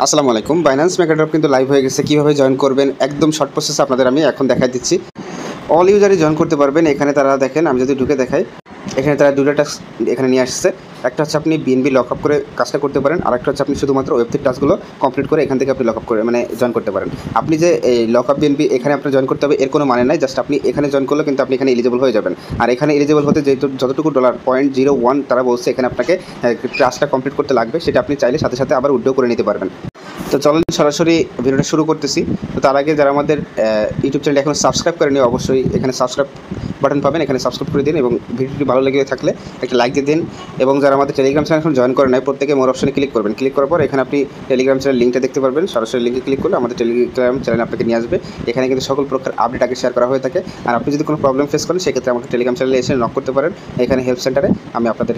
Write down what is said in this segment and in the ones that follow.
আসসালামু আলাইকুম। বাইন্যান্স মেগাড্রপ কিন্তু লাইভ হয়ে গেছে। কীভাবে জয়েন করবেন একদম শর্ট প্রসেস আপনাদের আমি এখন দেখাই দিচ্ছি। অল ইউজারই জয়েন করতে পারবেন। এখানে তারা দেখেন, আমি যদি ঢুকে দেখাই, এখানে তারা দুটো টাস্ক এখানে নিয়ে আসছে। একটা হচ্ছে আপনি বিএনবি লক আপ করে কাজটা করতে পারেন, আর একটা হচ্ছে আপনি শুধুমাত্র ওয়েব3 টাস্কগুলো কমপ্লিট করে এখান থেকে আপনি লক আপ করে মানে জয়েন করতে পারেন। আপনি যে এই লক আপ বিএনবি এখানে আপনার জয়েন করতে হবে এর কোনো মানে নাই। জাস্ট আপনি এখানে জয়েন করলে কিন্তু আপনি এখানে এলিজিবল হয়ে যাবেন। আর এখানে এলিজিবল হতে যতটুকু ডলার $0.01 তারা বলছে এখানে আপনাকে টাস্কটা কমপ্লিট করতে লাগবে, সেটা আপনি চাইলে সাথে সাথে আবার উইথড্র করে নিতে পারবেন। তো চলেন সরাসরি ভিডিওটা শুরু করতেছি। তো তার আগে যারা আমাদের ইউটিউব চ্যানেল এখন সাবস্ক্রাইব করেনি, অবশ্যই এখানে সাবস্ক্রাইব বাটন পাবেন, এখানে সাবস্ক্রাইব করে দিন এবং ভিডিওটি ভালো লেগে থাকলে একটা লাইক দিয়ে দিন। এবং যারা আমাদের টেলিগ্রাম চ্যানেল এখন জয়েন করে নেয়, প্রত্যেকে মোর অপশনে ক্লিক করবেন। ক্লিক করার পর এখানে আপনি টেলিগ্রাম চ্যানেল লিঙ্কটা দেখতে পারবেন। সরাসরি লিঙ্কে ক্লিক করলে আমাদের টেলিগ্রাম চ্যানেল আপনাকে নিয়ে আসবে। এখানে কিন্তু সকল প্রকার আপডেট আগে শেয়ার করা হয়ে থাকে। আর আপনি যদি কোনো প্রবলেম ফেস করেন সেক্ষেত্রে আমাকে টেলিগ্রাম চ্যানেলে এসে নক করতে পারেন। এখানে হেল্প সেন্টারে আমি আপনাদের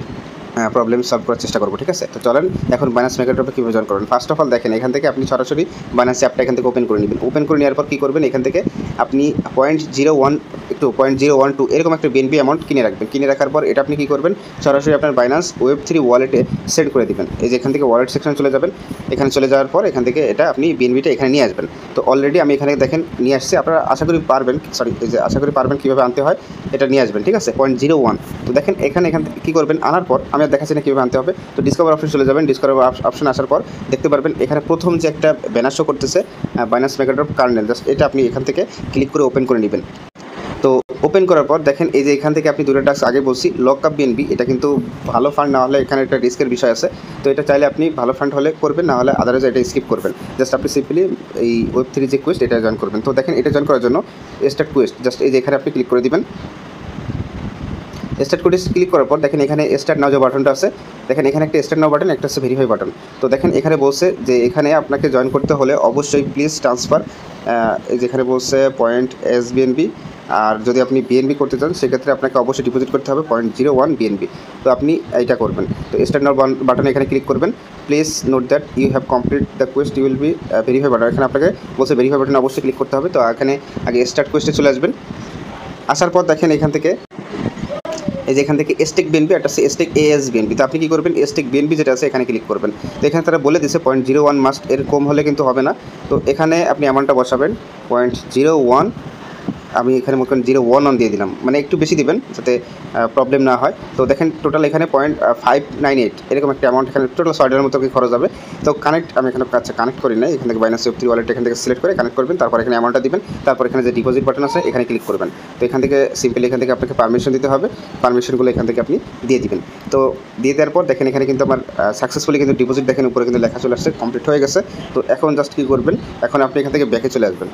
প্রবলেম সলভ করার চেষ্টা করবো, ঠিক আছে। তো চলেন এখন বাইন্যান্স মেগাড্রপে কীভাবে জয়েন করবেন। ফার্স্ট অফ অল দেখেন, এখান থেকে আপনি সরাসরি বাইন্যান্স অ্যাপটা এখান থেকে ওপেন করে নেবেন। ওপেন করে নেওয়ার পর কী করবেন, এখান থেকে আপনি 0.012 এরকম একটা বিএনবি অ্যামাউন্ট কিনে রাখবেন। কিনে রাখার পর এটা আপনি কী করবেন, সরাসরি আপনার বাইন্যান্স ওয়েব3 ওয়ালেটে সেন্ড করে দেবেন। এই যে এখান থেকে ওয়ালেট সেকশন চলে যাবেন। এখানে চলে যাওয়ার পর এখান থেকে এটা আপনি বিএনবিটা এখানে নিয়ে আসবেন। তো অলরেডি আমি এখানে দেখেন নিয়ে আসছি। আপনারা আশা করি পারবেন, আশা করি পারবেন কীভাবে আনতে হয় এটা নিয়ে আসবেন, ঠিক আছে। 0.01। তো দেখেন এখান থেকে কী করবেন, আনার পর আমি আর দেখাচ্ছি না কীভাবে আনতে হবে। তো ডিসকভার অপশন চলে যাবেন। ডিসকভার অপশন আসার পর দেখতে পারবেন এখানে প্রথম যে একটা ব্যানার শো করতেছে বাইন্যান্স মেগাড্রপ কার্নেল, জাস্ট এটা আপনি এখান থেকে ক্লিক করে ওপেন করে নেবেন। তো ওপেন করার পর দেখেন এই যে এখান থেকে আপনি দুটো টাস্ক আগে বলছি লক আপ বিএনবি, এটা কিন্তু ভালো ফান্ড না হলে এখানে একটা রিস্কের বিষয় আছে। তো এটা চাইলে আপনি ভালো ফান্ড হলে করবেন, না হলে আদারওয়াইজ এটা স্কিপ করবেন। জাস্ট আপনি সিম্পলি এই ওয়েব3 যে কোয়েস্ট এটা জয়েন করবেন। তো দেখেন এটা জয়েন করার জন্য স্টার্ট কোয়েস্ট, জাস্ট এই যে এখানে আপনি ক্লিক করে দিবেন। স্টার্ট কোয়েস্ট ক্লিক করার পর দেখেন এখানে স্টার্ট নাও যে বাটনটা আছে, দেখেন এখানে একটা স্টার্ট নাও বাটন, একটা হচ্ছে ভেরিফাই বাটন। তো দেখেন এখানে বলছে যে এখানে আপনাকে জয়েন করতে হলে অবশ্যই প্লিজ ট্রান্সফার, যেখানে বলছে $SBNB। আর যদি আপনি বিএনবি করতে চান সেক্ষেত্রে আপনাকে অবশ্যই ডিপোজিট করতে হবে $0.01 বিএনবি। তো আপনি এইটা করবেন। তো স্টার্ট নাও বাটনে এখানে ক্লিক করবেন। Please note that you have complete the quest, you will be verify button. এখানে আপনাকে বলছে ভেরিফাই বাটনে অবশ্যই ক্লিক করতে হবে। তো এখানে আগে স্টার্ট কোয়েস্টে চলে আসবেন। আসার পর দেখেন এখান থেকে এই যে এখান থেকে স্টেক বিএনবি একটা আছে স্টেক ASBNB। তো আপনি কী করবেন, স্টেক বিএনবি যেটা আছে এখানে ক্লিক করবেন। তো এখানে তারা বলে দিচ্ছে 0.01 মাস্ট, এর কম হলে কিন্তু হবে না। তো এখানে আপনি অ্যামাউন্টটা বসাবেন 0.01। আমি এখানে মনে করেন 0.11 দিয়ে দিলাম, মানে একটু বেশি দিবেন যাতে প্রবলেম না হয়। তো দেখেন টোটাল এখানে 0.598 এরকম একটা অ্যামাউন্ট এখানে টোটাল $6 মতো কি খরচ হবে। তো কানেক্ট আমি এখানে কানেক্ট করি না, এখান থেকে বাইন্যান্স ওয়েব3 ওয়ালেট এখান থেকে সিলেক্ট করে কানেক্ট করবেন। তারপর এখানে অ্যামাউন্টটা দিবেন। তারপর এখানে যে ডিপোজিট বাটন আছে এখানে ক্লিক করবেন। তো এখান থেকে সিম্পলি এখান থেকে আপনাকে পারমিশন দিতে হবে। পারমিশনগুলো এখান থেকে আপনি দিয়ে দিবেন। তো দিয়ে দেওয়ার পর দেখেন এখানে কিন্তু আমার সাকসেসফুলি কিন্তু ডিপোজিট দেখেন উপরে কিন্তু লেখা চলে আসছে, কমপ্লিট হয়ে গেছে। তো এখন জাস্ট কী করবেন, এখন আপনি এখান থেকে ব্যাকে চলে আসবেন।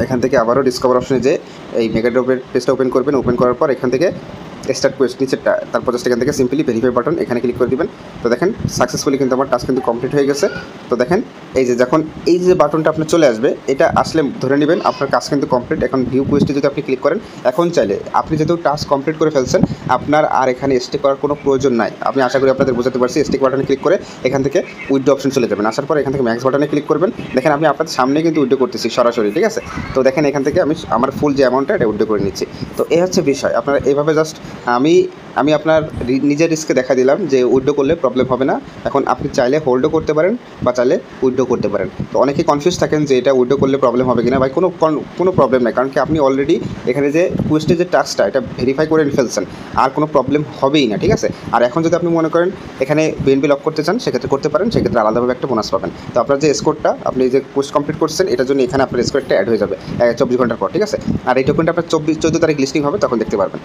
এখান থেকে আবারও ডিসকভার অপশনে যে এই মেগাড্রপের পেজটা ওপেন করবেন। ওপেন করার পর এখান থেকে স্টার্ট কোয়েস্ট নিচেরটা, তারপর জাস্ট এখান থেকে সিম্পলি ভেরিফাই বাটন এখানে ক্লিক করে দিবেন। তো দেখেন সাকসেসফুলি কিন্তু আমার টাস্ক কিন্তু কমপ্লিট হয়ে গেছে। তো দেখেন এই যে যখন এই যে বাটনটা আপনার চলে আসবে, এটা আসলে ধরে নেবেন আপনার কাজ কিন্তু কমপ্লিট। এখন ভিউ কোয়েস্টে যদি আপনি ক্লিক করেন, এখন চাইলে আপনি যেহেতু টাস্ক কমপ্লিট করে ফেলছেন আপনার আর এখানে স্টেক করার কোনো প্রয়োজন নাই। আমি আশা করি আপনাদের বোঝাতে পারছি। স্টেক বাটনে ক্লিক করে এখান থেকে উইথড্র অপশন চলে যাবেন। আসার পর এখান থেকে ম্যাক্স বাটনে ক্লিক করবেন। দেখেন আমি আপনাদের সামনে কিন্তু উইথড্র করতেছি সরাসরি, ঠিক আছে। তো দেখেন এখান থেকে আমি আমার ফুল যে অ্যামাউন্টটা এটা উইথড্র করে নিচ্ছি। তো এই হচ্ছে বিষয়। আপনারা এইভাবে জাস্ট আমি আপনার নিজের রিস্কে দেখা দিলাম যে উইথড্র করলে প্রবলেম হবে না। এখন আপনি চাইলে হোল্ডও করতে পারেন বা চাইলে উইথড্র করতে পারেন। তো অনেকে কনফিউজ থাকেন যে এটা উইথড্র করলে প্রবলেম হবে কিনা। ভাই কোনো প্রবলেম নাই, কারণ কি আপনি অলরেডি এখানে যে কোয়েস্টের যে টাস্কটা এটা ভেরিফাই করে ফেলছেন, আর কোনো প্রবলেম হবেই না, ঠিক আছে। আর এখন যদি আপনি মনে করেন এখানে বিএনবি লক করতে চান সেক্ষেত্রে করতে পারেন, সেক্ষেত্রে আলাদাভাবে একটা বোনাস পাবেন। তো আপনার যে স্কোরটা আপনি যে কোয়েস্ট কমপ্লিট করছেন এটার জন্য এখানে আপনার স্কোরটা অ্যাড হয়ে যাবে 24 ঘন্টার পর, ঠিক আছে। আর এই টোকেনটা আপনার 14 তারিখ লিস্টিং হবে, তখন দেখতে পারবেন।